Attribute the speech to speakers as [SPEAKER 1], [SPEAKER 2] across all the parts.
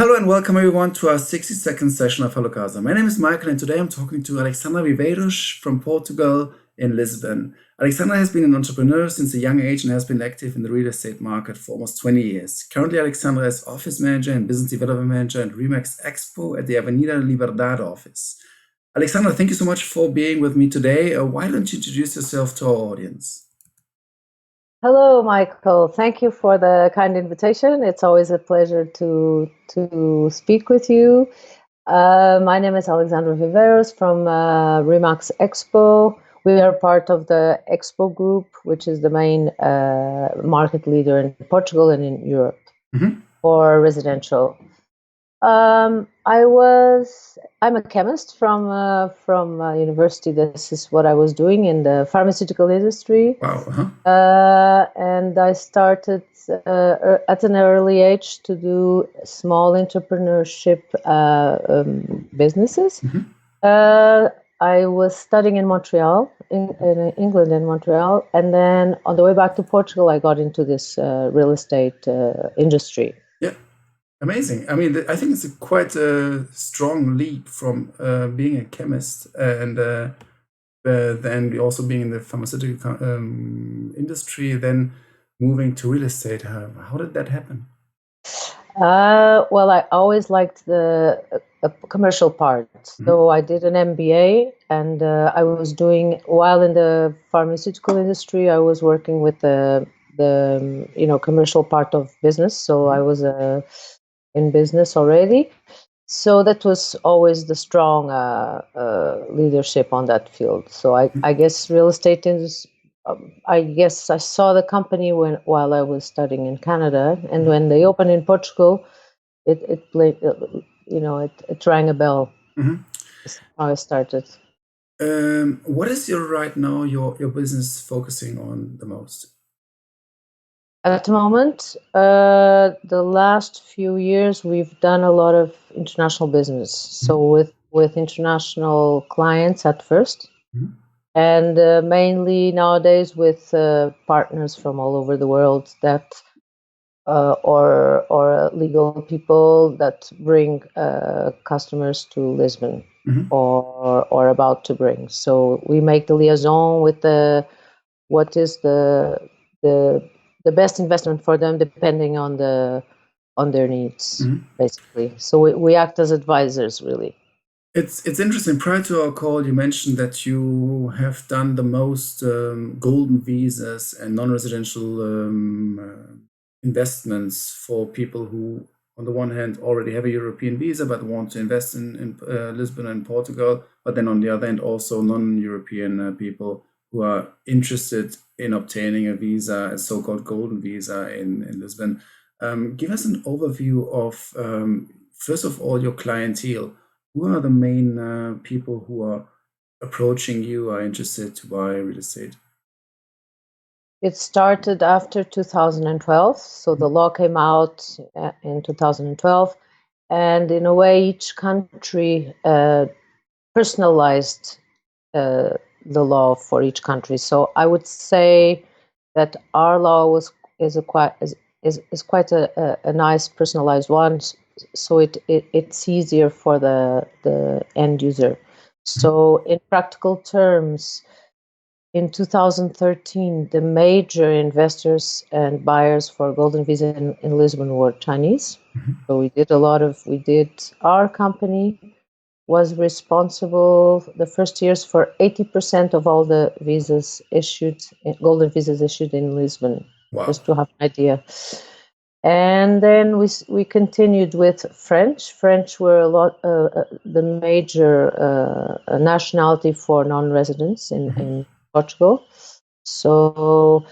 [SPEAKER 1] Hello and welcome everyone to our 60-second session of Hello Casa. My name is Michael and today I'm talking to Alexandra Viveiros from Portugal in Lisbon. Alexandra has been an entrepreneur since a young age and has been active in the real estate market for almost 20 years. Currently, Alexandra is office manager and business development manager at RemaxExpo at the Avenida Liberdade Office. Alexandra, thank you so much for being with me today. Why don't you introduce yourself to our audience?
[SPEAKER 2] Hello, Michael. Thank you for the kind invitation. It's always a pleasure to speak with you. My name is Alexandra Viveiros from RemaxExpo. We are part of the Expo Group, which is the main market leader in Portugal and in Europe for residential. I'm a chemist from university. This is what I was doing in the pharmaceutical industry.
[SPEAKER 1] Wow.
[SPEAKER 2] And I started at an early age to do small entrepreneurship businesses. I was studying in Montreal, in England, in Montreal, and then on the way back to Portugal, I got into this real estate industry.
[SPEAKER 1] Yeah. Amazing. I mean, I think it's quite a strong leap from being a chemist and then also being in the pharmaceutical industry, then moving to real estate. How did that happen?
[SPEAKER 2] Well, I always liked the commercial part. So I did an MBA, and I was doing, while in the pharmaceutical industry, I was working with the commercial part of business. So I was in business already. So that was always the strong leadership on that field. So I guess real estate is. I guess I saw the company while I was studying in Canada, and when they opened in Portugal, it played, it rang a bell. That's how I started.
[SPEAKER 1] What is right now your business focusing on the most?
[SPEAKER 2] At the moment, the last few years, we've done a lot of international business. So with international clients at first, and mainly nowadays with partners from all over the world that or legal people that bring customers to Lisbon or about to bring. So we make the liaison with what is the best investment for them depending on their needs, basically. So we act as advisors, really.
[SPEAKER 1] It's interesting. Prior to our call, you mentioned that you have done the most golden visas and non-residential investments for people who, on the one hand, already have a European visa but want to invest in Lisbon and Portugal, but then on the other hand, also non-European people who are interested in obtaining a visa, a so-called golden visa in Lisbon. Give us an overview of, first of all, your clientele. Who are the main people who are approaching you, are interested to buy real estate?
[SPEAKER 2] It started after 2012. So the law came out in 2012. And in a way, each country personalized the law for each country. So I would say that our law is quite a nice personalized one. So it's easier for the end user. So in practical terms, in 2013, the major investors and buyers for Golden Visa in Lisbon were Chinese. So our company was responsible the first years for 80% of all the visas issued, Golden Visas issued in Lisbon, just to have an idea. And then we continued with French. French were the major nationality for non-residents in Portugal. So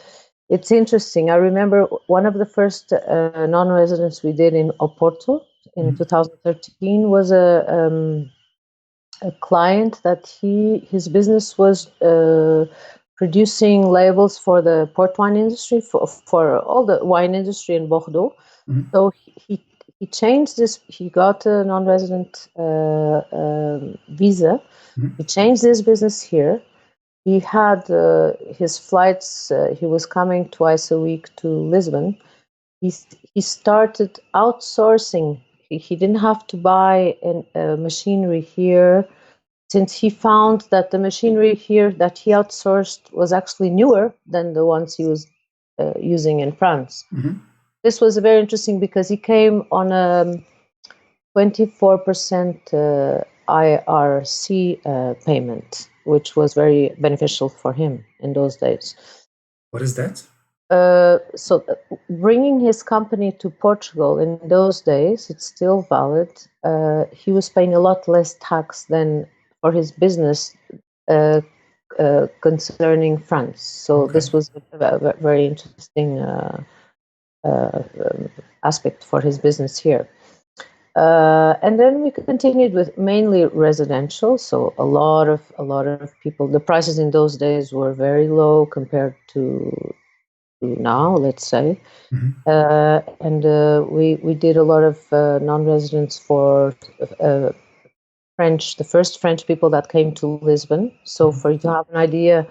[SPEAKER 2] it's interesting. I remember one of the first non-residents we did in Oporto in 2013 was a client that his business was producing labels for the port wine industry, for all the wine industry in Bordeaux. So he changed this. He got a non-resident visa. He changed his business here. He had his flights. He was coming twice a week to Lisbon. He started outsourcing he didn't have to buy machinery here, since he found that the machinery here that he outsourced was actually newer than the ones he was using in France.
[SPEAKER 1] Mm-hmm.
[SPEAKER 2] This was very interesting because he came on a 24% IRC payment, which was very beneficial for him in those days.
[SPEAKER 1] What is that?
[SPEAKER 2] So bringing his company to Portugal in those days, it's still valid. He was paying a lot less tax than for his business concerning France. So
[SPEAKER 1] Okay.
[SPEAKER 2] this was a very interesting aspect for his business here. And then we continued with mainly residential. So a lot of people. The prices in those days were very low compared to now, let's say.
[SPEAKER 1] Mm-hmm.
[SPEAKER 2] And we did a lot of non-residents for French, the first French people that came to Lisbon. So for you to have an idea,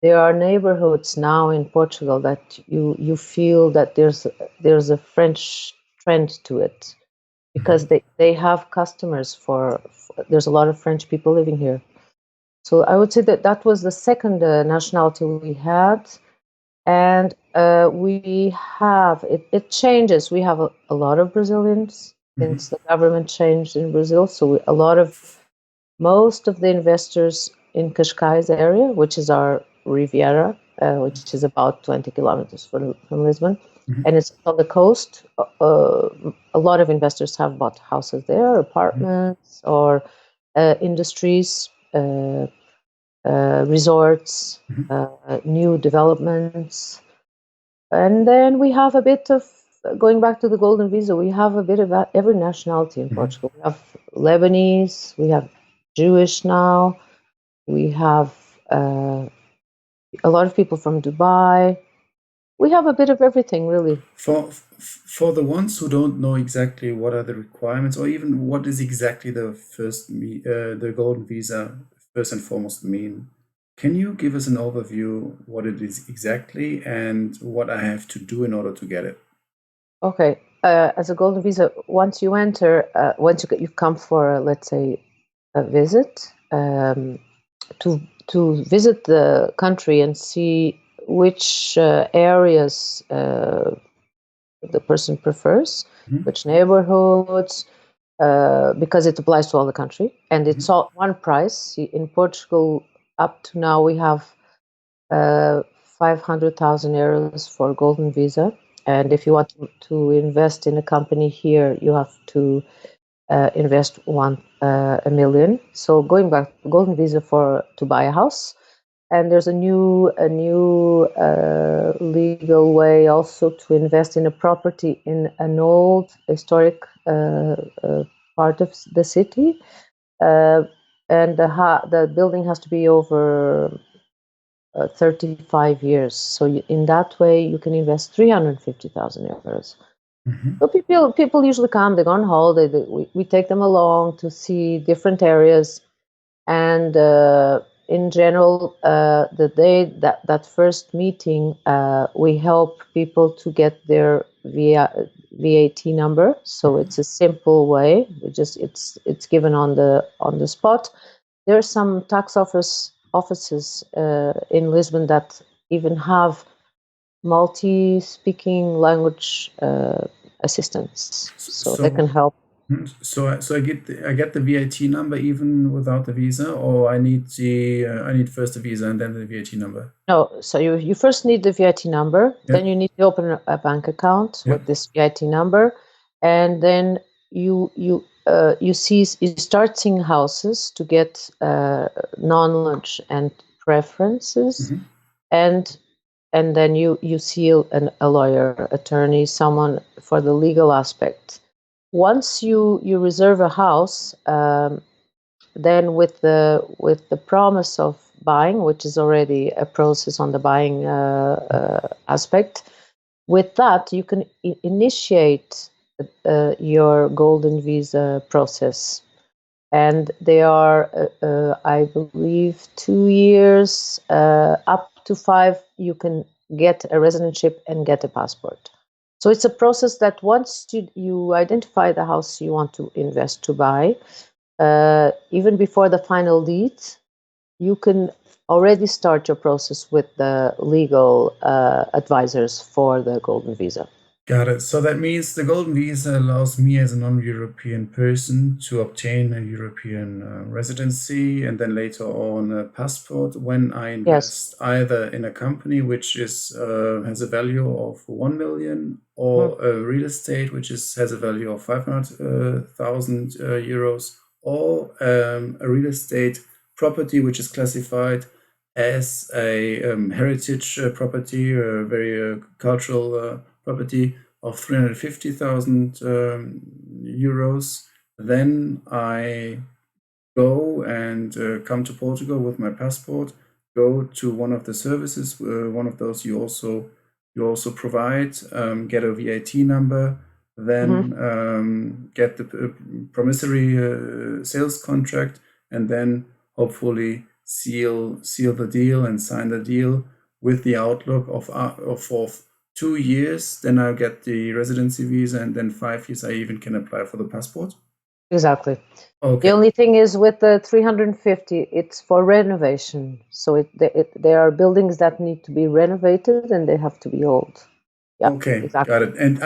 [SPEAKER 2] there are neighborhoods now in Portugal that you feel that there's a French trend to it, because they have customers for there's a lot of French people living here. So I would say that was the second nationality we had. And we have, it changes. We have a lot of Brazilians since the government changed in Brazil. So most of the investors in Cascais area, which is our Riviera, which is about 20 kilometers from Lisbon, and it's on the coast. A lot of investors have bought houses there, apartments, or industries, resorts, new developments. And then we have a bit of, going back to the golden visa, we have a bit of every nationality in Portugal. We have Lebanese, we have Jewish now, we have a lot of people from Dubai. We have a bit of everything, really.
[SPEAKER 1] For the ones who don't know exactly what are the requirements, or even what is exactly the golden visa first and foremost mean, can you give us an overview what it is exactly and what I have to do in order to get it?
[SPEAKER 2] Okay, as a golden visa, once you enter, once you come for, let's say, a visit, to visit the country and see which areas the person prefers, which neighborhoods, because it applies to all the country, and it's all one price. In Portugal, up to now, we have 500,000 euros for golden visa, and if you want to invest in a company here, you have to invest a million. So going back, golden visa to buy a house. And there's a new legal way also to invest in a property in an old historic part of the city, and the building has to be over 35 years. So in that way, you can invest 350,000 euros. So people usually come. They go on holiday. We take them along to see different areas, and in general, the day that first meeting, we help people to get their VAT number. So it's a simple way. It's given on the spot. There are some tax offices in Lisbon that even have multi-speaking language assistants, so they can help.
[SPEAKER 1] So I get the VAT number even without the visa, or I need first the visa and then the VAT number.
[SPEAKER 2] No, so you first need the VAT number, then you need to open a bank account with this VAT number, and then you start seeing houses to get knowledge and preferences, and then you see a lawyer, attorney, someone for the legal aspect. Once you reserve a house, then with the promise of buying, which is already a process on the buying aspect, with that you can initiate your golden visa process, and they are I believe 2 years, up to 5 you can get a residentship and get a passport. So it's a process that once you identify the house you want to invest to buy, even before the final deed, you can already start your process with the legal advisors for the golden visa.
[SPEAKER 1] Got it. So that means the golden visa allows me as a non-European person to obtain a European residency and then later on a passport when I invest either in a company which is has a value of 1 million or a real estate which has a value of 500,000 euros or a real estate property which is classified as a heritage property, a very cultural property of 350,000 euros. Then I go and come to Portugal with my passport, go to one of the services, one of those you also provide, get a VAT number, then get the promissory sales contract, and then hopefully seal the deal and sign the deal with the outlook of 2 years. Then I'll get the residency visa, and then 5 years I even can apply for the passport.
[SPEAKER 2] Exactly.
[SPEAKER 1] Okay.
[SPEAKER 2] The only thing is with the 350, it's for renovation. So there are buildings that need to be renovated and they have to be old. Yeah,
[SPEAKER 1] okay,
[SPEAKER 2] exactly.
[SPEAKER 1] got it. And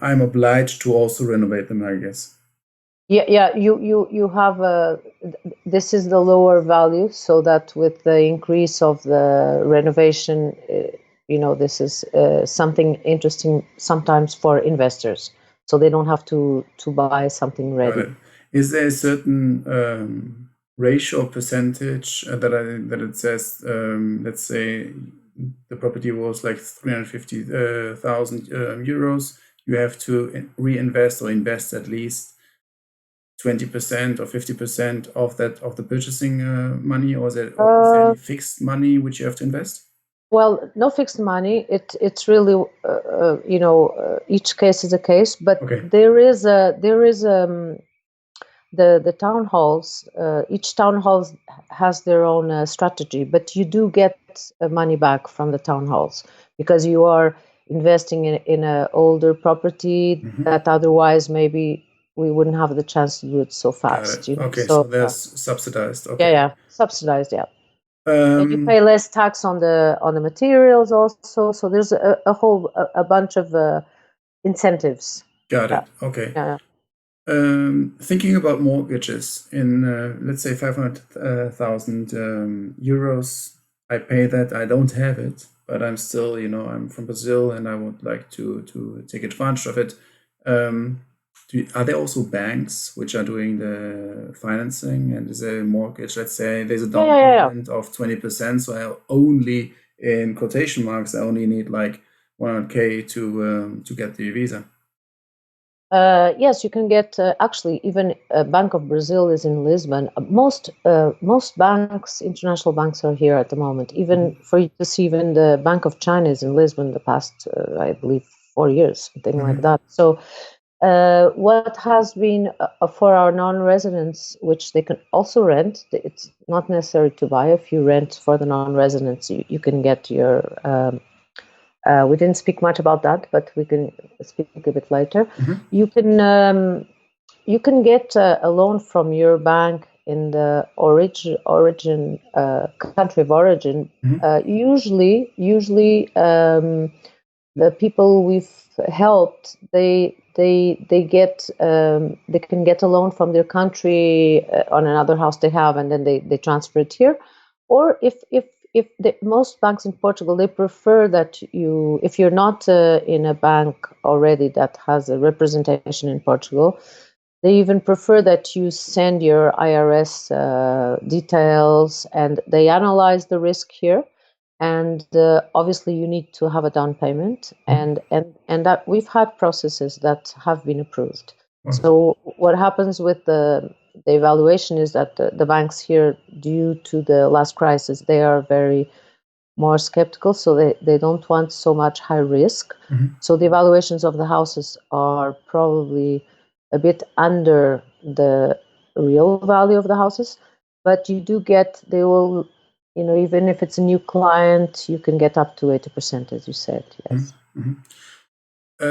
[SPEAKER 1] I'm obliged to also renovate them, I guess.
[SPEAKER 2] Yeah. You have this is the lower value, so that with the increase of the renovation, this is something interesting sometimes for investors, so they don't have to buy something ready.
[SPEAKER 1] Got it. Is there a certain ratio or percentage that it says, let's say the property was like 350,000 euros, you have to reinvest or invest at least 20% or 50% of the purchasing money, or is there any fixed money which you have to invest?
[SPEAKER 2] Well, no fixed money. It's really each case is a case, but
[SPEAKER 1] Okay.
[SPEAKER 2] there is the town halls. Each town hall has their own strategy, but you do get money back from the town halls because you are investing in an older property that otherwise maybe we wouldn't have the chance to do it so fast.
[SPEAKER 1] Okay, so there's subsidized. Okay.
[SPEAKER 2] Yeah, subsidized. Yeah. And you pay less tax on the materials also. So there's a whole bunch of incentives.
[SPEAKER 1] Got it. Okay.
[SPEAKER 2] Yeah.
[SPEAKER 1] Thinking about mortgages in let's say 500,000 euros, I pay that. I don't have it, but I'm still, I'm from Brazil and I would like to take advantage of it. Are there also banks which are doing the financing, and is there a mortgage? Let's say there's a down payment of 20%, so I only, in quotation marks, I only need like 100K to get the visa.
[SPEAKER 2] Yes, you can get actually even Bank of Brazil is in Lisbon. Most banks, international banks, are here at the moment. Even for you to see, even the Bank of China is in Lisbon the past, I believe, 4 years, something like that. So what has been for our non-residents, which they can also rent, it's not necessary to buy. If you rent for the non-residents, you can get your we didn't speak much about that, but we can speak a bit later. You can get a loan from your bank in the origin country of origin. Usually, the people we've helped, they get they can get a loan from their country on another house they have, and then they transfer it here. Or if most banks in Portugal, they prefer that if you're not in a bank already that has a representation in Portugal, they even prefer that you send your IRS details, and they analyze the risk here. And obviously, you need to have a down payment, and that we've had processes that have been approved. So what happens with the evaluation is that the banks here, due to the last crisis, they are very more skeptical, so they don't want so much high risk. So the evaluations of the houses are probably a bit under the real value of the houses, but you do get, they will, even if it's a new client, you can get up to 80%, as you said. Yes.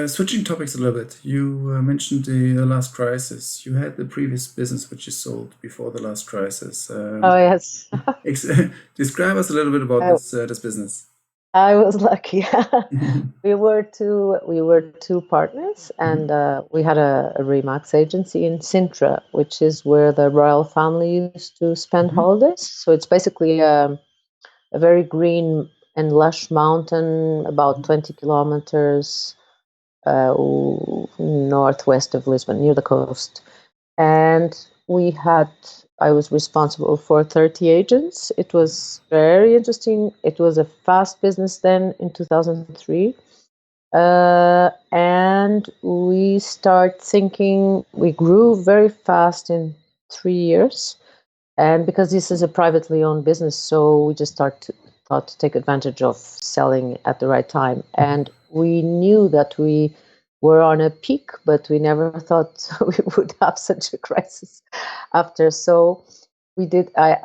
[SPEAKER 1] Switching topics a little bit, you mentioned the last crisis. You had the previous business which you sold before the last crisis.
[SPEAKER 2] Oh yes.
[SPEAKER 1] Ex- Describe us a little bit about
[SPEAKER 2] I,
[SPEAKER 1] this business.
[SPEAKER 2] I was lucky.
[SPEAKER 1] Mhm,
[SPEAKER 2] We were two partners, and we had a Remax agency in Sintra, which is where the royal family used to spend
[SPEAKER 1] mhm,
[SPEAKER 2] holidays. So it's basically a very green and lush mountain, about 20 kilometers northwest of Lisbon, near the coast. And I was responsible for 30 agents. It was very interesting. It was a fast business then in 2003. And we grew very fast in 3 years. And because this is a privately owned business, so we just thought to take advantage of selling at the right time. And we knew that we were on a peak, but we never thought we would have such a crisis after. So we did. I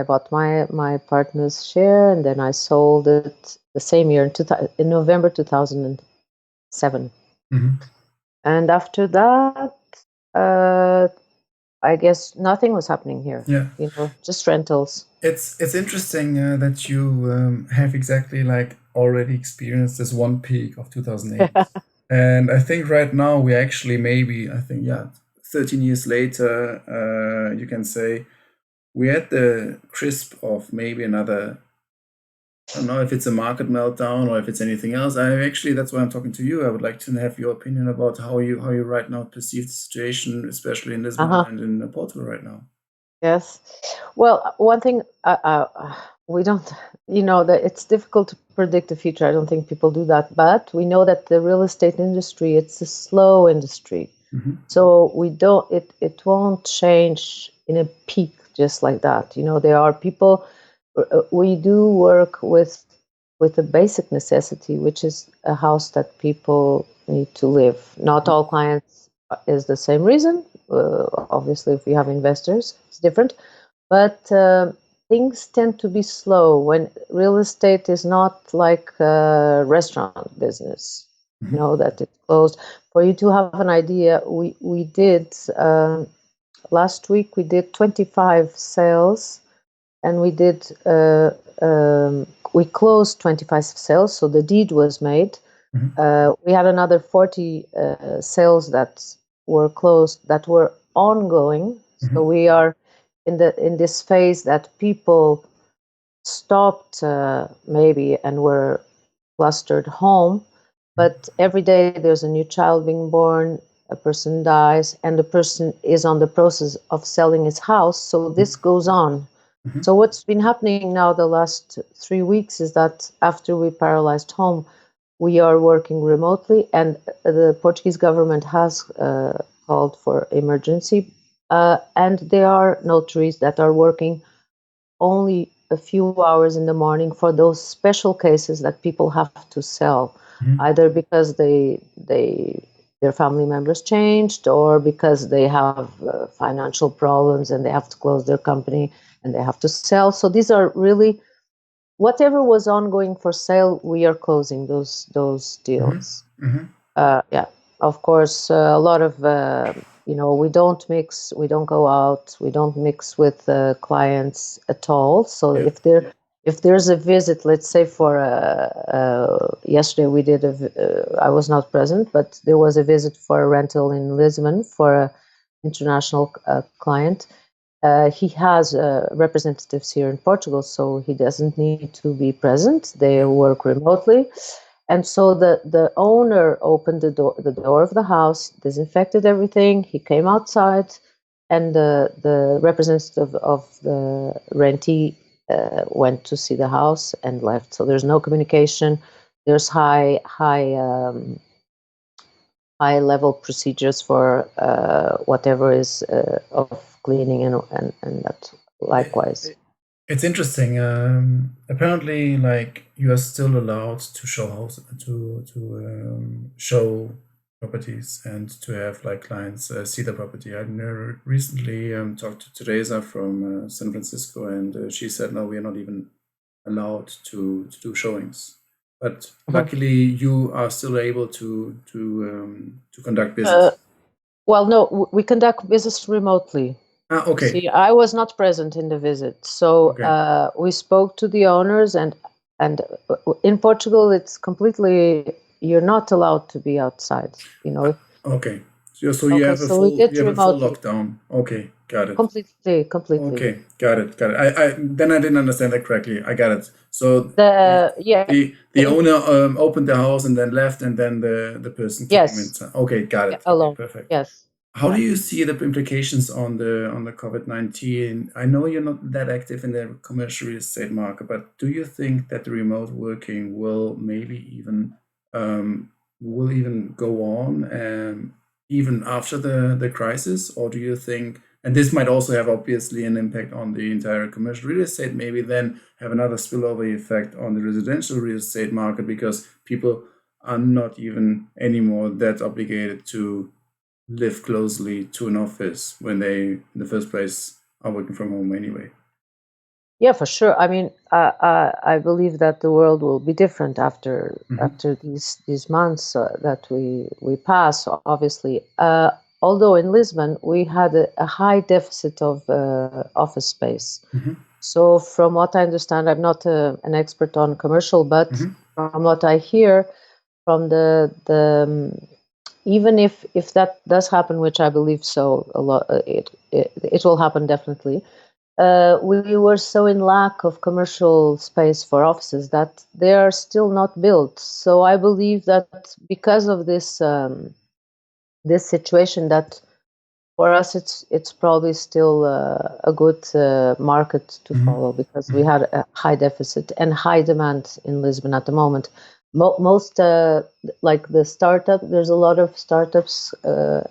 [SPEAKER 2] bought my partner's share, and then I sold it the same year in November 2007.
[SPEAKER 1] mhm.
[SPEAKER 2] And after that, uh, I guess nothing was happening here,
[SPEAKER 1] Yeah,
[SPEAKER 2] just rentals.
[SPEAKER 1] it's interesting that you have exactly like already experienced this one peak of 2008, and I think right now we actually maybe I think yeah, 13 years later, you can say we're at the crisp of maybe another. I don't know if it's a market meltdown or if it's anything else. I actually that's why I'm talking to you. I would like to have your opinion about how you right now perceive the situation, especially in Lisbon
[SPEAKER 2] Uh-huh.
[SPEAKER 1] and in Portugal right now.
[SPEAKER 2] Yes. Well, one thing we don't, that it's difficult to predict the future. I don't think people do that, but we know that the real estate industry, it's a slow industry.
[SPEAKER 1] Hmm.
[SPEAKER 2] So we don't, it won't change in a peak just like that. There are people, we do work with a basic necessity, which is a house that people need to live. Not all clients is the same reason. Obviously, if we have investors, it's different. But things tend to be slow when real estate is not like a restaurant business.
[SPEAKER 1] Hmm.
[SPEAKER 2] That it's closed. For you to have an idea, we did last week. We did 25 sales, and we closed 25 sales, so the deed was made.
[SPEAKER 1] Hmm.
[SPEAKER 2] We had another 40 sales that were closed, that were ongoing. So
[SPEAKER 1] Hmm.
[SPEAKER 2] we are in this phase that people stopped maybe and were clustered home, but every day there's a new child being born, a person dies, and the person is on the process of selling his house. So this goes on.
[SPEAKER 1] Hmm.
[SPEAKER 2] So what's been happening now the last 3 weeks is that after we paralyzed home, we are working remotely, and the Portuguese government has called for emergency, and there are notaries that are working only a few hours in the morning for those special cases that people have to sell,
[SPEAKER 1] Hmm.
[SPEAKER 2] either because their family members changed, or because they have financial problems and they have to close their company and they have to sell. So these are really whatever was ongoing for sale. We are closing those
[SPEAKER 1] Hmm.
[SPEAKER 2] deals.
[SPEAKER 1] Hmm.
[SPEAKER 2] Yeah, of course, a lot of we don't mix, we don't go out, we don't mix with clients at all. So
[SPEAKER 1] Yeah.
[SPEAKER 2] if there's a visit, let's say yesterday we did I was not present, but there was a visit for a rental in Lisbon for a international client. He has representatives here in Portugal, so he doesn't need to be present. They
[SPEAKER 1] Yeah.
[SPEAKER 2] work remotely. And so the owner opened the door of the house, disinfected everything. He came outside, and the representative of the rentee went to see the house and left. So there's no communication. There's high level procedures for whatever is of cleaning and that likewise.
[SPEAKER 1] It's interesting. Apparently, like you are still allowed to show house to show properties and to have like clients see the property. I recently talked to Teresa from San Francisco, and she said, "No, we are not even allowed to do showings." But
[SPEAKER 2] Mhm.
[SPEAKER 1] luckily, you are still able to conduct business.
[SPEAKER 2] Well, no, we conduct business remotely.
[SPEAKER 1] Okay.
[SPEAKER 2] See, I was not present in the visit, so
[SPEAKER 1] Okay.
[SPEAKER 2] we spoke to the owners, and in Portugal, it's completely, you're not allowed to be outside.
[SPEAKER 1] Okay. So you
[SPEAKER 2] Okay,
[SPEAKER 1] have a
[SPEAKER 2] so we
[SPEAKER 1] full
[SPEAKER 2] did remotely,
[SPEAKER 1] lockdown. Okay, got it.
[SPEAKER 2] completely.
[SPEAKER 1] Okay, got it, got it. I then I didn't understand that correctly. I got it. So
[SPEAKER 2] Yeah,
[SPEAKER 1] the owner opened the house and then left, and then the person came
[SPEAKER 2] yes,
[SPEAKER 1] inside. Okay, got it. Okay,
[SPEAKER 2] alone.
[SPEAKER 1] perfect.
[SPEAKER 2] Yes.
[SPEAKER 1] How
[SPEAKER 2] Yeah.
[SPEAKER 1] do you see the implications on the COVID-19? I know you're not that active in the commercial real estate market, but do you think that the remote working will maybe even go on even after the crisis, or do you think? And this might also have obviously an impact on the entire commercial real estate. Maybe then have another spillover effect on the residential real estate market because people are not even anymore that obligated to live closely to an office when they, in the first place, are working from home anyway.
[SPEAKER 2] Yeah, for sure. I mean, I believe that the world will be different
[SPEAKER 1] Mm-hmm.
[SPEAKER 2] after these months that we pass. Obviously, although in Lisbon we had a high deficit of office space.
[SPEAKER 1] Mm-hmm.
[SPEAKER 2] So, from what I understand, I'm not an expert on commercial, but
[SPEAKER 1] Mm-hmm.
[SPEAKER 2] from what I hear from the even if that does happen, which I believe so, a lot it will happen definitely. We were so in lack of commercial space for offices that they are still not built. So I believe that because of this situation, that for us it's probably still a good market to
[SPEAKER 1] Mm-hmm.
[SPEAKER 2] follow, because we had a high deficit and high demand in Lisbon at the moment. Most like the startup, there's a lot of startups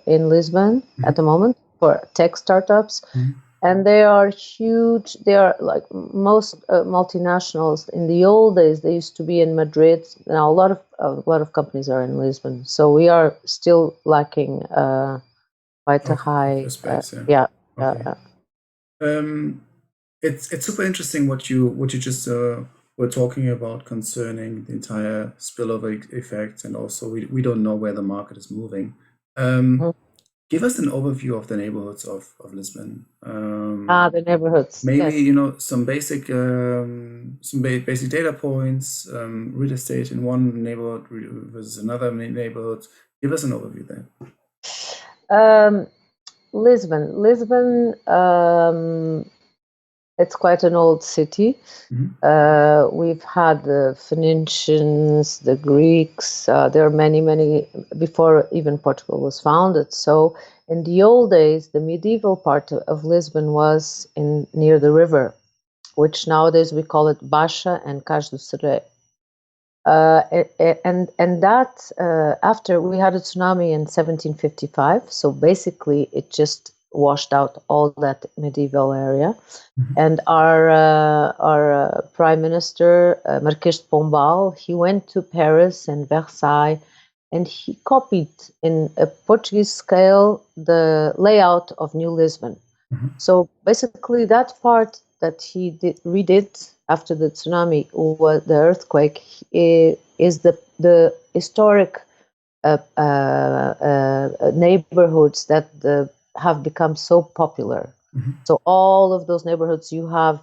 [SPEAKER 2] in Lisbon at the moment, for tech startups,
[SPEAKER 1] Mm-hmm.
[SPEAKER 2] and they are huge. They are like most multinationals. In the old days, they used to be in Madrid. Now a lot of companies are in Lisbon, so we are still lacking quite a high.
[SPEAKER 1] Office space, yeah.
[SPEAKER 2] Yeah, yeah,
[SPEAKER 1] Okay.
[SPEAKER 2] yeah.
[SPEAKER 1] Um, it's super interesting what you just were talking about concerning the entire spillover effects, and also we don't know where the market is moving.
[SPEAKER 2] Mhm.
[SPEAKER 1] Give us an overview of the neighborhoods of Lisbon.
[SPEAKER 2] The neighborhoods.
[SPEAKER 1] Maybe
[SPEAKER 2] Yes.
[SPEAKER 1] some basic data points, real estate in one neighborhood versus another neighborhood. Give us an overview there.
[SPEAKER 2] Um, Lisbon. It's quite an old city.
[SPEAKER 1] Mhm.
[SPEAKER 2] We've had the Phoenicians, the Greeks. There are many, many before even Portugal was founded. So in the old days, the medieval part of Lisbon was in near the river, which nowadays we call it Baixa and Cais do Seré. And that after we had a tsunami in 1755, so basically it just washed out all that medieval area.
[SPEAKER 1] Mhm.
[SPEAKER 2] And our prime minister, Marquês de Pombal, he went to Paris and Versailles, and he copied in a Portuguese scale the layout of New Lisbon.
[SPEAKER 1] Mhm.
[SPEAKER 2] So basically, that part that he redid after the tsunami or the earthquake is the historic neighborhoods that have become so popular.
[SPEAKER 1] Mhm.
[SPEAKER 2] So all of those neighborhoods, you have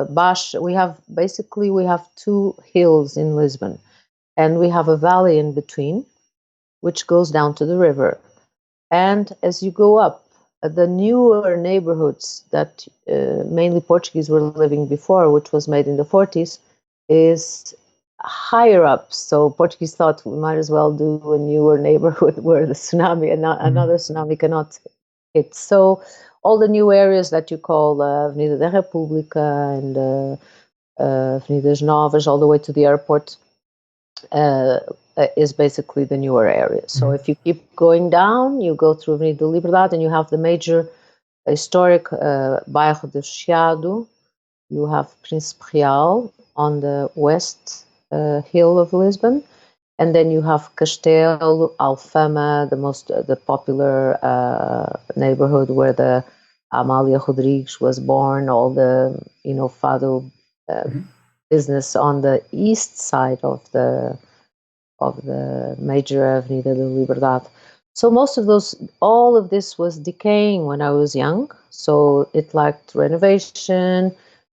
[SPEAKER 2] Bash. We have two hills in Lisbon, and we have a valley in between, which goes down to the river. And as you go up, the newer neighborhoods that mainly Portuguese were living before, which was made in the 40s, is higher up. So Portuguese thought we might as well do a newer neighborhood where the tsunami and
[SPEAKER 1] Mhm.
[SPEAKER 2] another tsunami cannot hit. So all the new areas that you call Avenida da República and Avenidas Novas, all the way to the airport, uh, is basically the newer area. So
[SPEAKER 1] Mhm.
[SPEAKER 2] if you keep going down, you go through Avenida Liberdade, and you have the major historic Bairro do Chiado. You have Príncipe Real on the west hill of Lisbon, and then you have Castelo, Alfama, the popular neighborhood where the Amália Rodrigues was born. All the Fado. Uh,
[SPEAKER 1] Mhm.
[SPEAKER 2] business on the east side of the major Avenida Liberdade. So all of this was decaying when I was young. So it lacked renovation,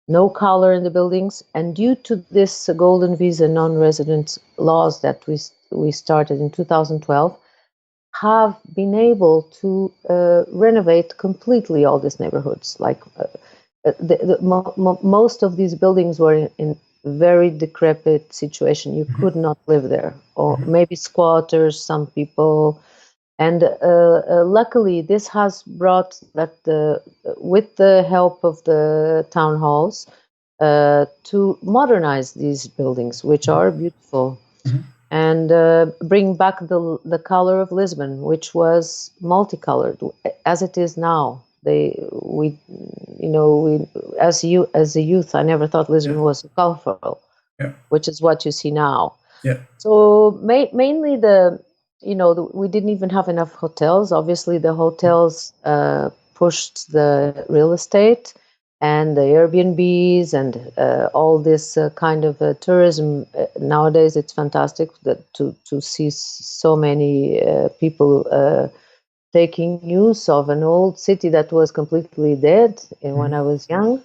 [SPEAKER 2] no color in the buildings, and due to this golden visa non-resident laws that we started in 2012, have been able to renovate completely all these neighborhoods. Like most of these buildings were in very decrepit situation. You could not live there, or maybe squatters, some people. And luckily, this has brought that with the help of the town halls, to modernize these buildings, which are beautiful, and bring back the color of Lisbon, which was multicolored as it is now. We as a youth, I never thought Lisbon was colorful, which is what you see now. So mainly we didn't even have enough hotels. Obviously, the hotels pushed the real estate and the Airbnbs and all this kind of tourism. Nowadays, it's fantastic to see so many people taking use of an old city that was completely dead when I was young.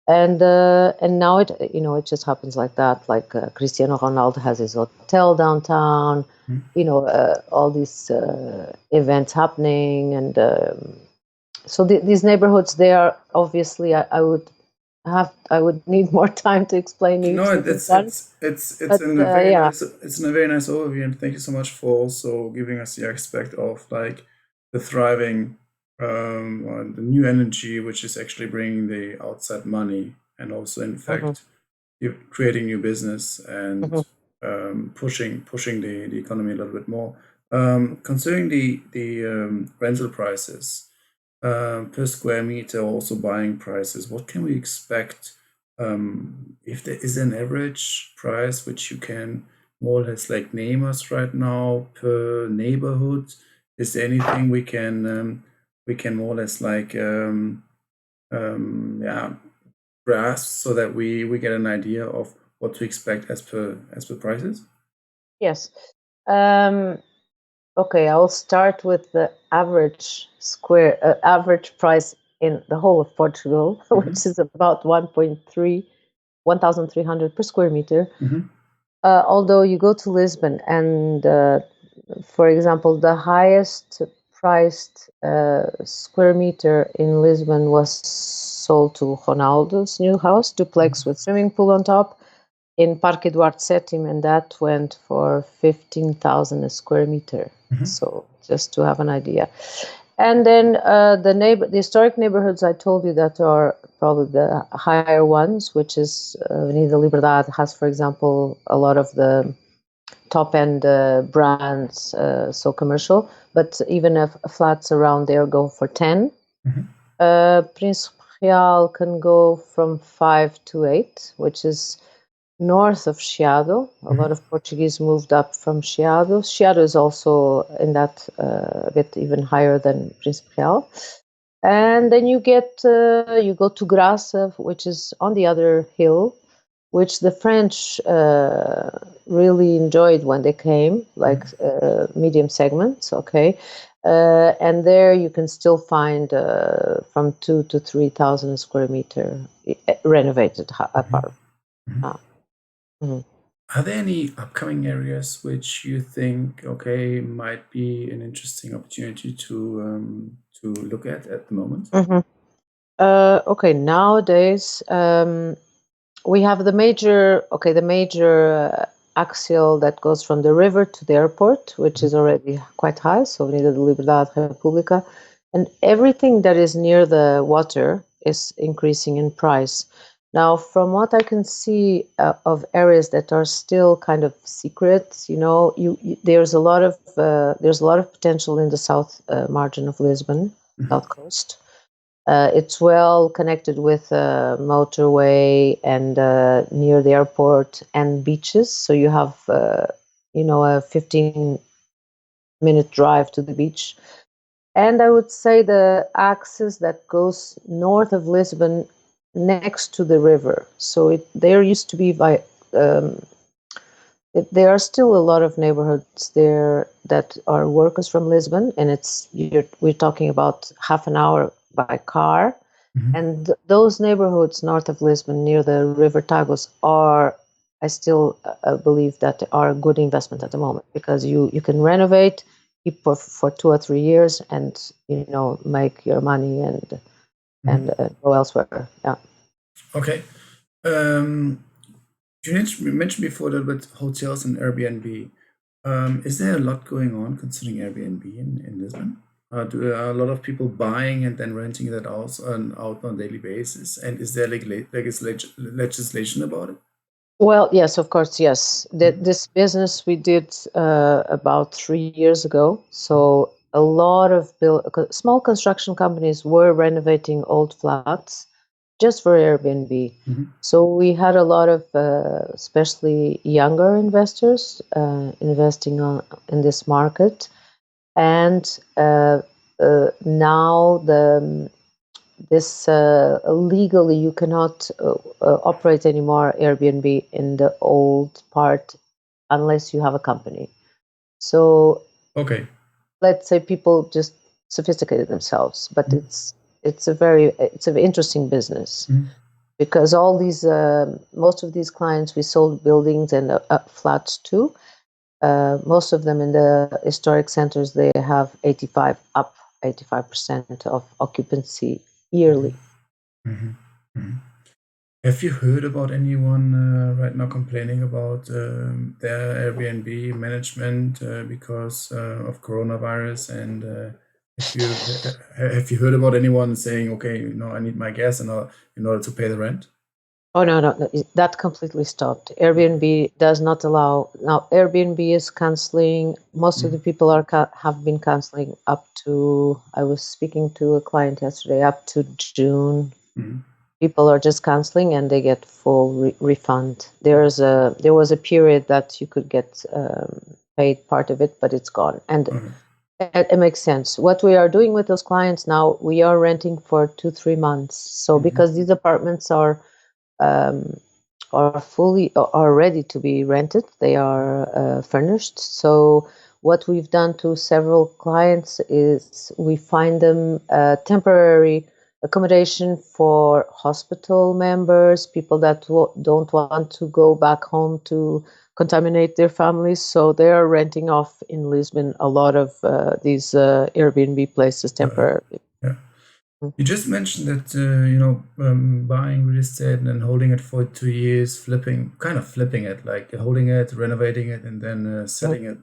[SPEAKER 2] And now it just happens like that. Like Cristiano Ronaldo has his hotel downtown. All these events happening, and so these neighborhoods, they are obviously, I would need more time to explain each
[SPEAKER 1] No,
[SPEAKER 2] different one.
[SPEAKER 1] it's
[SPEAKER 2] But
[SPEAKER 1] in a very
[SPEAKER 2] yeah.
[SPEAKER 1] nice it's in a very nice overview, and thank you so much for also giving us the aspect of like the thriving, or the new energy, which is actually bringing the outside money, and also in fact you're creating new business and pushing the economy a little bit more. Considering the rental prices per square meter, also buying prices, what can we expect? If there is an average price which you can more or less like name us right now per neighborhood, is there anything we can more or less like yeah, grasp so that we get an idea of what to expect as per prices?
[SPEAKER 2] Yes. Okay, I'll start with the average price in the whole of Portugal, which is about 1,300 per square meter. Although you go to Lisbon and, for example, the highest priced square meter in Lisbon was sold to Ronaldo's new house, duplex with swimming pool on top, in Parque Duarte VII, and that went for 15,000 a square meter. So just to have an idea. And then the historic neighborhoods I told you that are probably the higher ones, which is Avenida Liberdade has, for example, a lot of the top end brands, so commercial, but even if flats around there go for 10. Prince Real can go from 5 to 8, which is north of Chiado. A lot of Portuguese moved up from Chiado. Chiado is also in that a bit even higher than Príncipe Real. And then you go to Graça, which is on the other hill, which the French really enjoyed when they came, like medium segments, okay? And there you can still find from 2,000 to 3,000 square meter renovated apartment.
[SPEAKER 1] Are there any upcoming areas which you think, okay, might be an interesting opportunity to look at the moment?
[SPEAKER 2] Okay, nowadays we have the major axial that goes from the river to the airport, which is already quite high, so Avenida Liberdade República, and everything that is near the water is increasing in price. Now, from what I can see of areas that are still kind of secret, there's a lot of potential in the south margin of Lisbon, south coast. It's well connected with motorway and near the airport and beaches. So you have, a 15-minute drive to the beach. And I would say the axis that goes north of Lisbon next to the river. So there used to be there are still a lot of neighborhoods there that are workers from Lisbon, and we're talking about half an hour by car.
[SPEAKER 1] Mhm.
[SPEAKER 2] And those neighborhoods north of Lisbon, near the River Tagus, I still believe that are a good investment at the moment, because you can renovate, keep for 2 or 3 years, and make your money and go elsewhere. Yeah.
[SPEAKER 1] Okay. You mentioned before that with hotels and Airbnb. Is there a lot going on concerning Airbnb in Lisbon? Are a lot of people buying and then renting that out on a daily basis? And is there legislation about it?
[SPEAKER 2] Well, yes, of course, yes. This business we did about 3 years ago. So a lot of small construction companies were renovating old flats just for Airbnb.
[SPEAKER 1] Mm-hmm.
[SPEAKER 2] So we had a lot of, especially younger investors, investing in this market, and now legally you cannot operate anymore Airbnb in the old part unless you have a company. So
[SPEAKER 1] Okay.
[SPEAKER 2] let's say people just sophisticated themselves, but it's an interesting business.
[SPEAKER 1] Mm-hmm.
[SPEAKER 2] Because most of these clients, we sold buildings and flats too. Most of them in the historic centers, they have 85% of occupancy yearly.
[SPEAKER 1] Mm-hmm. Mm-hmm. Have you heard about anyone right now complaining about their Airbnb management because of coronavirus? And have you heard about anyone saying, okay, I need my gas in order to pay the rent?
[SPEAKER 2] Oh, no, that completely stopped. Airbnb does not allow. Now, Airbnb is canceling. Most of the people have been canceling up to, I was speaking to a client yesterday, up to June.
[SPEAKER 1] Mm-hmm.
[SPEAKER 2] People are just canceling and they get full refund. There was a period that you could get paid part of it, but it's gone. And it makes sense. What we are doing with those clients now, we are renting for 2-3 months. So because these apartments are ready to be rented, they are furnished. So what we've done to several clients is we find them temporary accommodation for hospital members, people that don't want to go back home to contaminate their families. So they are renting off in Lisbon a lot of these Airbnb places temporarily.
[SPEAKER 1] Yeah. You just mentioned that buying real estate and then holding it for 2 years, flipping it, like holding it, renovating it, and then selling it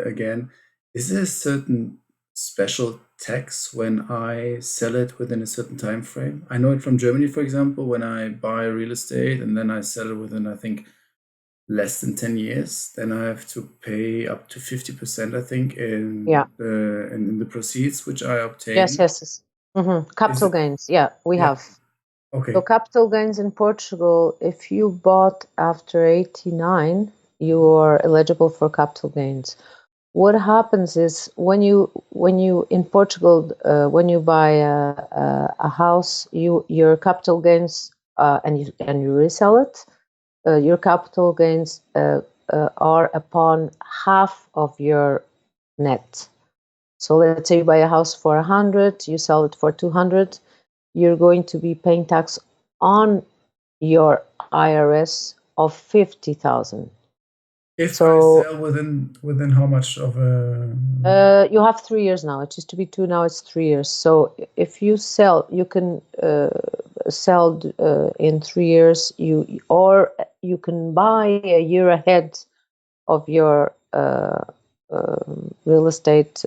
[SPEAKER 1] again. Is there a certain special tax when I sell it within a certain time frame? I know it from Germany, for example, when I buy real estate and then I sell it within, I think, less than 10 years, then I have to pay up to 50%, I think, in the proceeds which I obtain.
[SPEAKER 2] Yes. Capital gains. Yeah, we have.
[SPEAKER 1] Okay.
[SPEAKER 2] So capital gains in Portugal, if you bought after 89, you are eligible for capital gains. What happens is when you in Portugal, when you buy a house, your capital gains and you resell it, your capital gains are upon half of your net. So let's say you buy a house for 100, you sell it for 200, you're going to be paying tax on your IRS of 50,000.
[SPEAKER 1] If I sell within how much of a?
[SPEAKER 2] You have 3 years now. It used to be 2, now it's 3 years. So if you sell, you can sell in 3 years. Or you can buy a year ahead of your real estate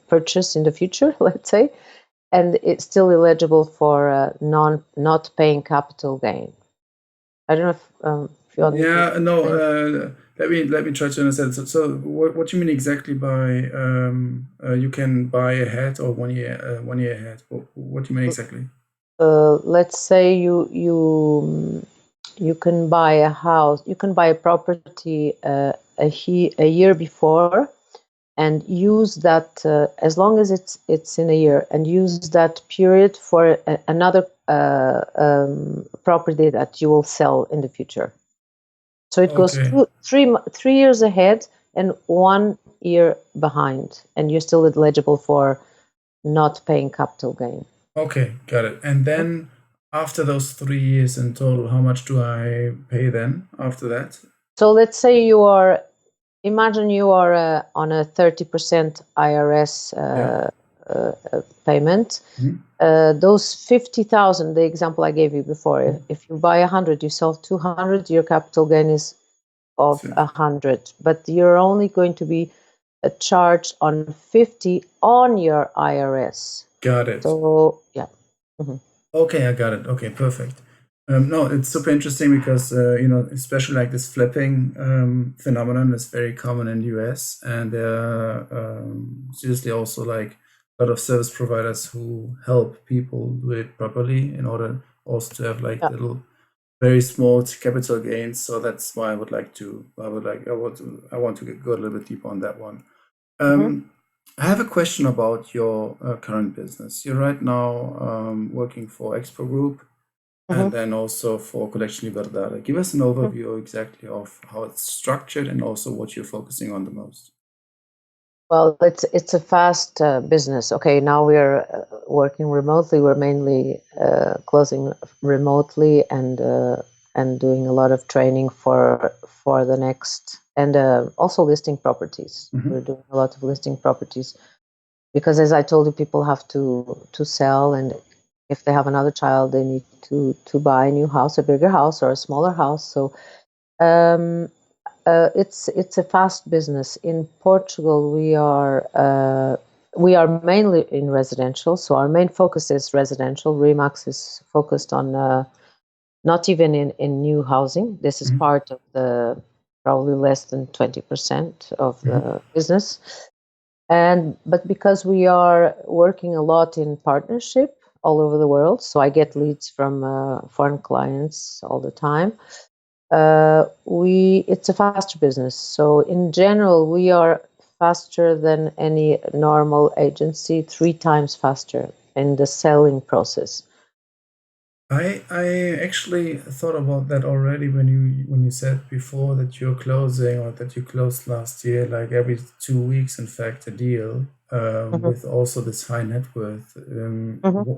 [SPEAKER 2] purchase in the future, let's say, and it's still eligible for not paying capital gain. I don't know if you
[SPEAKER 1] Yeah, no. Let me try to understand. So what do you mean exactly by you can buy ahead or 1 year ahead? What do you mean exactly?
[SPEAKER 2] Let's say you can buy a house, you can buy a property a year before, and use that as long as it's in a year, and use that period for another property that you will sell in the future. So it goes
[SPEAKER 1] Okay.
[SPEAKER 2] 3 years ahead and 1 year behind, and you're still eligible for not paying capital gain.
[SPEAKER 1] Okay, got it. And then after those 3 years in total, how much do I pay then after that?
[SPEAKER 2] So let's say imagine you are on a 30% IRS payment. Those 50,000, the example I gave you before, if you buy 100, you sell 200, your capital gain is of 100, but you're only going to be charged on 50 on your IRS.
[SPEAKER 1] Got it.
[SPEAKER 2] So yeah.
[SPEAKER 1] Okay, I got it. Okay, perfect. No, it's super interesting because especially like this flipping phenomenon is very common in the US, and seriously also like a lot of service providers who help people do it properly in order also to have like little very small capital gains. So that's why I want to go a little bit deeper on that one. I have a question about your current business. You're right now working for Expo Group and then also for Collection Liberdade. Give us an overview exactly of how it's structured and also what you're focusing on the most.
[SPEAKER 2] Well, it's a fast business. Okay, now we're working remotely. We're mainly closing remotely and doing a lot of training for the next, and also listing properties. We're doing a lot of listing properties because, as I told you, people have to sell, and if they have another child, they need to buy a new house, a bigger house or a smaller house. So it's a fast business. In Portugal, we are mainly in residential, so our main focus is residential. Remax is focused on not even in new housing. This is part of the probably less than 20% of the business. But because we are working a lot in partnership all over the world, so I get leads from foreign clients all the time. It's a faster business. So in general, we are faster than any normal agency, 3 times faster in the selling process.
[SPEAKER 1] I actually thought about that already when you said before that you're closing or that you closed last year, like every 2 weeks, in fact, a deal with also this high net worth.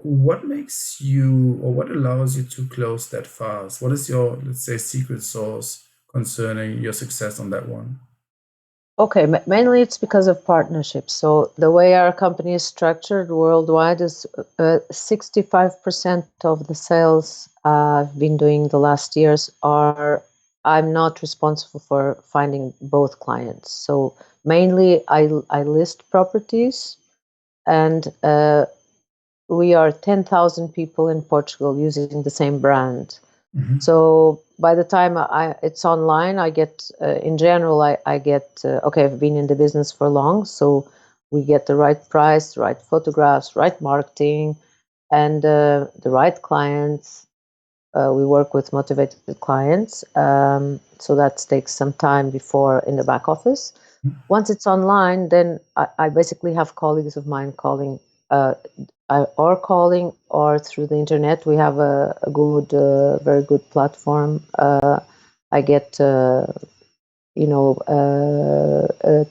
[SPEAKER 1] What makes you or what allows you to close that fast? What is your, let's say, secret sauce concerning your success on that one?
[SPEAKER 2] Okay, mainly it's because of partnerships. So the way our company is structured worldwide is 65% of the sales I've been doing the last years I'm not responsible for finding both clients. So mainly I list properties, and we are 10,000 people in Portugal using the same brand. So by the time it's online, I get, in general, I get, okay, I've been in the business for long, so we get the right price, the right photographs, right marketing, and the right clients. We work with motivated clients, so that takes some time before in the back office. Once it's online, then I basically have colleagues of mine calling, or through the internet. We have a good, very good platform. I get, a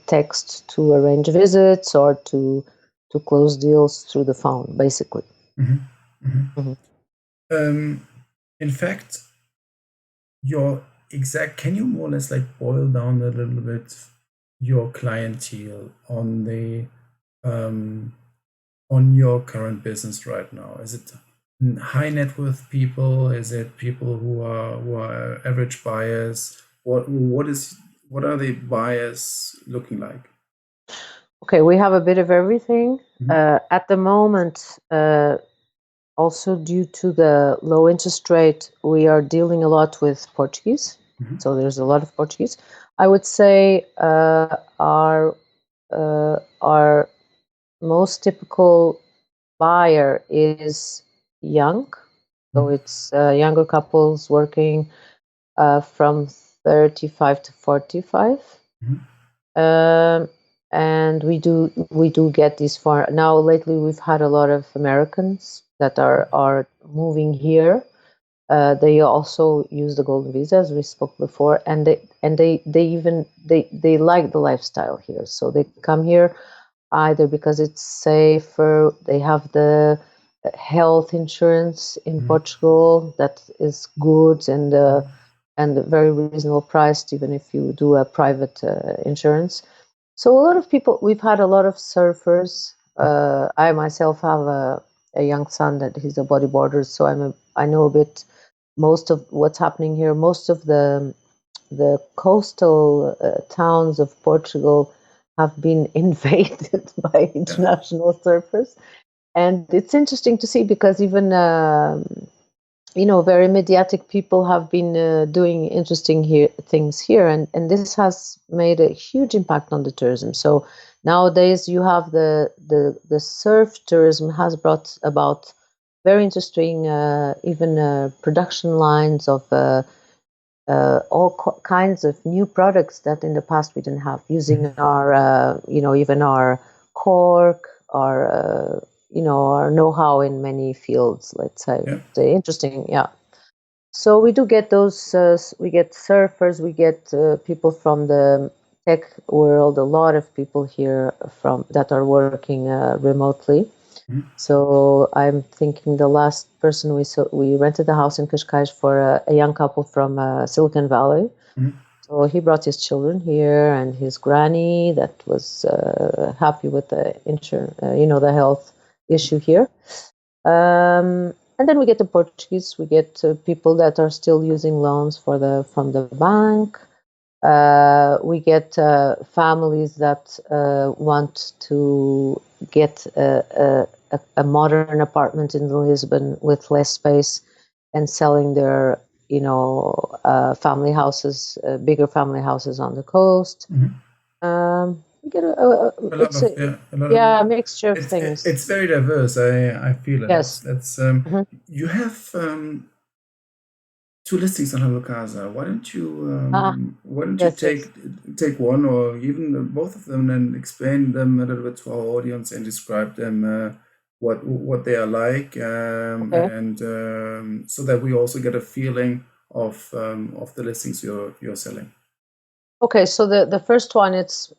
[SPEAKER 2] text to arrange visits or to close deals through the phone, basically.
[SPEAKER 1] In fact, can you more or less like boil down a little bit your clientele on the on your current business right now? Is it high net worth people? Is it people who are average buyers? What are the buyers looking like?
[SPEAKER 2] Okay, we have a bit of everything. At the moment, also due to the low interest rate, we are dealing a lot with Portuguese. So there's a lot of Portuguese. I would say our most typical buyer is young. So it's younger couples working from 35 to 45. and we do get these far now. Lately, we've had a lot of Americans that are moving here. They also use the golden visa, as we spoke before, and they like the lifestyle here, so they come here either because it's safer. They have the health insurance in Portugal that is good and very reasonable priced, even if you do a private insurance. So a lot of people, we've had a lot of surfers. I myself have a young son that he's a bodyboarder, so I know a bit most of what's happening here. Most of the coastal towns of Portugal have been invaded by international surfers, and it's interesting to see because even very mediatic people have been doing interesting things here, and this has made a huge impact on the tourism. So nowadays you have the surf tourism has brought about very interesting even production lines of all kinds of new products that in the past we didn't have, using our even our cork, our know-how in many fields, let's say.
[SPEAKER 1] Yeah.
[SPEAKER 2] Interesting, yeah. So we do get those. We get surfers. We get people from the tech world. A lot of people here from that are working remotely. So I'm thinking the last person we rented a house in Cascais for a young couple from Silicon Valley. So he brought his children here and his granny that was happy with the the health issue here. And then we get the Portuguese. We get people that are still using loans from the bank. We get families that want to get a modern apartment in Lisbon with less space and selling their family houses, bigger family houses on the coast. We get a mixture of things.
[SPEAKER 1] It's very diverse. I feel it.
[SPEAKER 2] Yes.
[SPEAKER 1] That's you have two listings on Hello Casa. Why don't you take one or even both of them and explain them a little bit to our audience and describe them what they are like and so that we also get a feeling of the listings you're selling.
[SPEAKER 2] Okay, so the first one, it's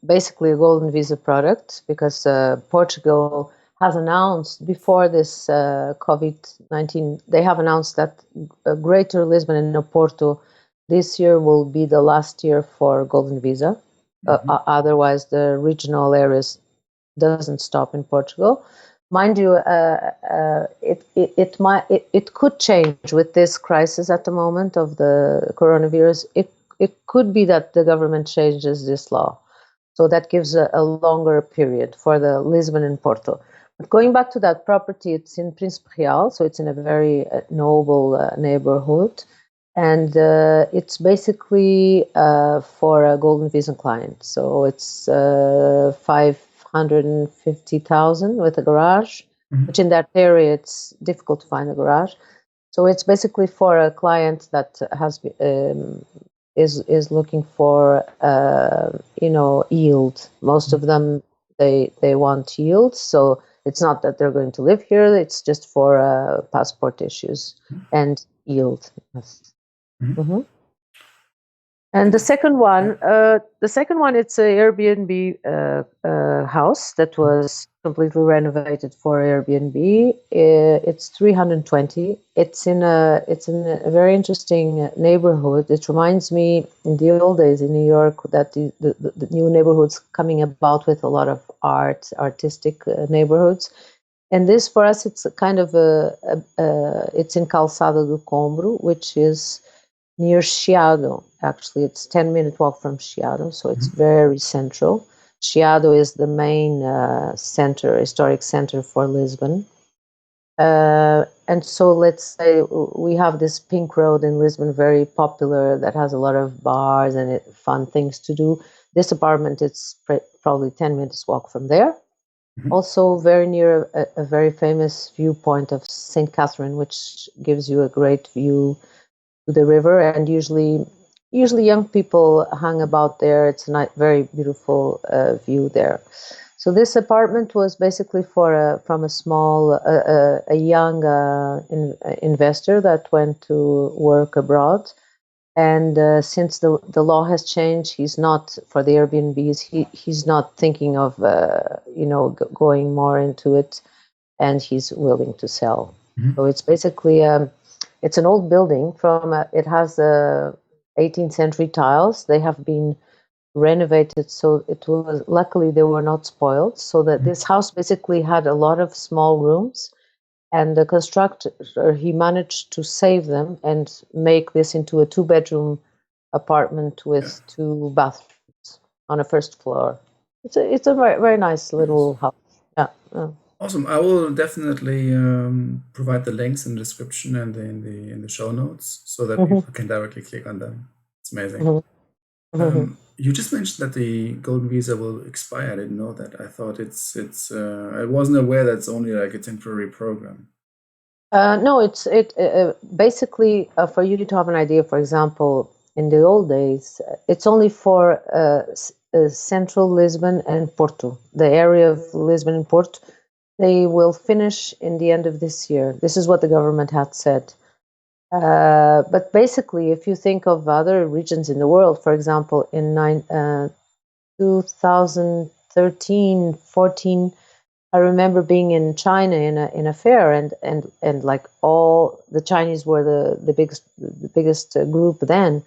[SPEAKER 2] basically a golden visa product because Portugal has announced before this COVID-19, they have announced that Greater Lisbon and Oporto this year will be the last year for golden visa. Otherwise, the regional areas doesn't stop in Portugal. Mind you, it could change with this crisis at the moment of the coronavirus. It could be that the government changes this law, so that gives a longer period for the Lisbon and Porto. But going back to that property, it's in Príncipe Real, so it's in a very noble neighborhood, and it's basically for a golden visa client. So it's 550,000 with a garage, which in that area it's difficult to find a garage. So it's basically for a client that has is looking for yield. Most of them they want yield, so it's not that they're going to live here. It's just for passport issues and yield. And the second one, it's a Airbnb house that was completely renovated for Airbnb. It's 320. It's in a very interesting neighborhood. It reminds me in the old days in New York that the new neighborhoods coming about with a lot of artistic neighborhoods. And this for us, it's a kind of it's in Calçada do Combro, which is near Chiado. Actually, it's 10-minute walk from Chiado, so it's very central. Chiado is the main historic center for Lisbon. And so let's say we have this pink road in Lisbon, very popular, that has a lot of bars and fun things to do. This apartment, it's probably 10 minutes walk from there. Also very near a very famous viewpoint of St. Catherine, which gives you a great view to the river. And usually usually young people hang about there. It's a very beautiful view there. So this apartment was basically from a small, a young investor that went to work abroad. And since the law has changed, he's not for the Airbnbs. He's not thinking of going more into it, and he's willing to sell.
[SPEAKER 1] Mhm.
[SPEAKER 2] So it's basically it's an old building it has 18th century tiles. They have been renovated, so it was luckily they were not spoiled. So that this house basically had a lot of small rooms, and the constructor he managed to save them and make this into a 2-bedroom apartment with 2 bathrooms on a first floor. It's a very, very nice little house. Yeah.
[SPEAKER 1] Awesome. I will definitely provide the links in the description and in the show notes so that people can directly click on them. It's amazing. You just mentioned that the golden visa will expire. I didn't know that. I thought it's I wasn't aware that it's only like a temporary program.
[SPEAKER 2] No, it's basically for you to have an idea. For example, in the old days, it's only for central Lisbon and Porto, the area of Lisbon and Porto. They will finish in the end of this year. This is what the government had said. But basically, if you think of other regions in the world, for example, in 2013, 14, I remember being in China in a fair, and like all the Chinese were the biggest group then.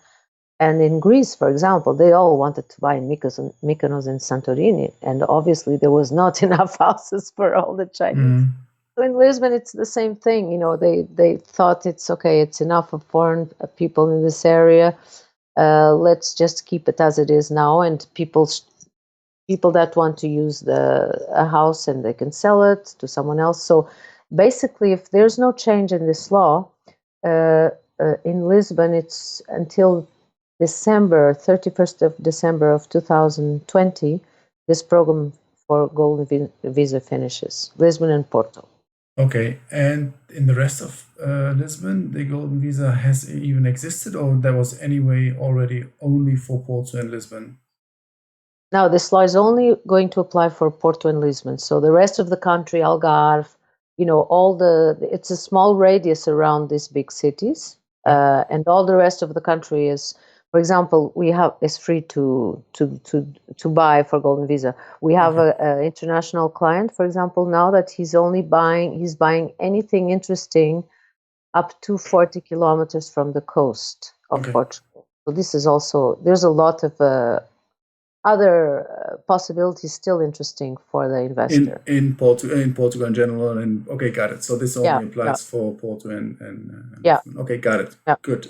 [SPEAKER 2] And in Greece, for example, they all wanted to buy in Mykonos and Santorini, and obviously there was not enough houses for all the Chinese. So in Lisbon, it's the same thing. They thought it's okay, it's enough of foreign people in this area. Let's just keep it as it is now, and people that want to use a house, and they can sell it to someone else. So basically, if there's no change in this law, in Lisbon, it's until 31st of December of 2020, this program for golden visa finishes, Lisbon and Porto.
[SPEAKER 1] Okay, and in the rest of Lisbon, the golden visa has even existed, or that was anyway already only for Porto and Lisbon?
[SPEAKER 2] Now, this law is only going to apply for Porto and Lisbon. So the rest of the country, Algarve, it's a small radius around these big cities, and all the rest of the country is, for example, is free to buy for golden visa. We have an international client, for example, now that he's buying anything interesting up to 40 kilometers from the coast of Portugal. So this is also, there's a lot of other possibilities still interesting for the investor.
[SPEAKER 1] In Portugal in general, and okay, got it. So this only applies for Porto and okay, got it. Good.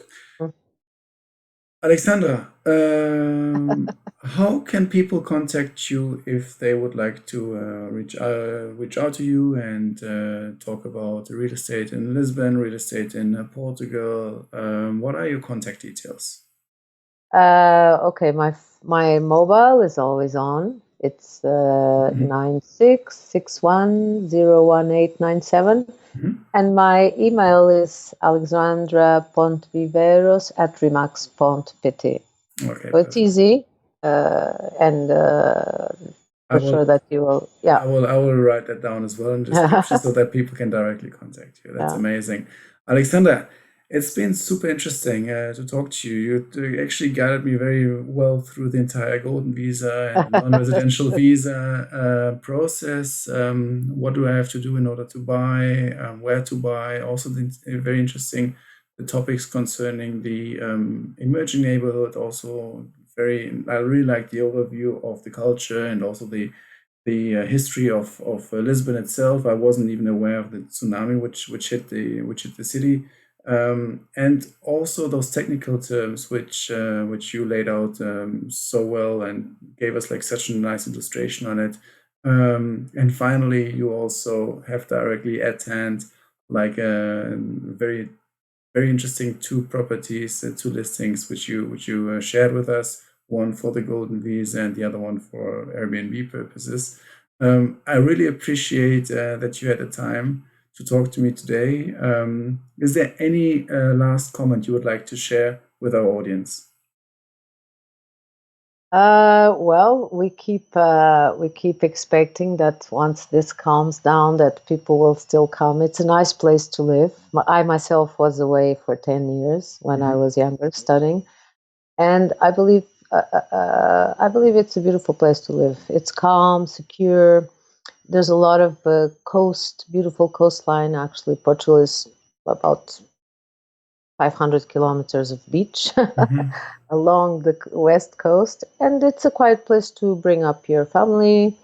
[SPEAKER 1] Alexandra, how can people contact you if they would like to reach out to you and talk about real estate in Lisbon, real estate in Portugal? What are your contact details?
[SPEAKER 2] Okay, my mobile is always on. It's 9661011897, and my email is alexandra.viveiros@remax.pt.
[SPEAKER 1] Okay,
[SPEAKER 2] so it's easy, and I'm sure that you will. Yeah,
[SPEAKER 1] I will write that down as well in the description so that people can directly contact you. That's amazing, Alexandra. It's been super interesting to talk to you. You actually guided me very well through the entire golden visa and non-residential visa process. What do I have to do in order to buy? Where to buy? Also, very interesting the topics concerning the emerging neighborhood. Also, I really like the overview of the culture and also the history of Lisbon itself. I wasn't even aware of the tsunami which hit the city. And also those technical terms which you laid out so well and gave us like such a nice illustration on it. And finally, you also have directly at hand like a very interesting 2 properties, 2 listings which you shared with us. One for the golden visa and the other one for Airbnb purposes. I really appreciate that you had the time to talk to me today. Is there any last comment you would like to share with our audience?
[SPEAKER 2] Well, we keep expecting that once this calms down, that people will still come. It's a nice place to live. I myself was away for 10 years when I
[SPEAKER 1] Hmm.
[SPEAKER 2] was younger studying, and I believe it's a beautiful place to live. It's calm, secure. There's a lot of beautiful coastline. Actually, Portugal is about 500 kilometers of beach
[SPEAKER 1] Hmm.
[SPEAKER 2] along the west coast, and it's a quiet place to bring up your family.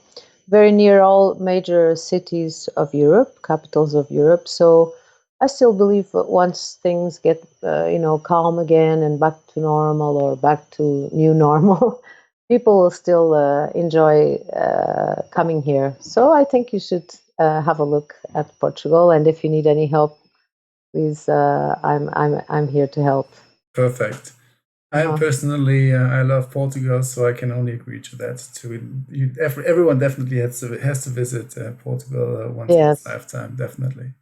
[SPEAKER 2] Very near all major cities of Europe, capitals of Europe. So I still believe that once things get, calm again and back to normal or back to new normal, people will still enjoy coming here. So I think you should have a look at Portugal, and if you need any help, please, I'm here to help.
[SPEAKER 1] Perfect. I
[SPEAKER 2] Uh-huh.
[SPEAKER 1] personally, I love Portugal, so I can only agree to that. Everyone definitely has to visit Portugal once in his
[SPEAKER 2] Yes,
[SPEAKER 1] lifetime, definitely.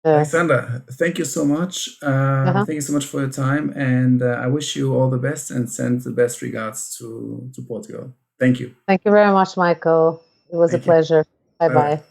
[SPEAKER 2] yes.
[SPEAKER 1] Alexandra, thank you so much.
[SPEAKER 2] Uh-huh.
[SPEAKER 1] Thank you so much for your time, and I wish you all the best and send the best regards to Portugal. Thank you.
[SPEAKER 2] Thank you very much, Michael. It was a
[SPEAKER 1] Thank you.
[SPEAKER 2] pleasure. Bye
[SPEAKER 1] Bye bye.
[SPEAKER 2] bye.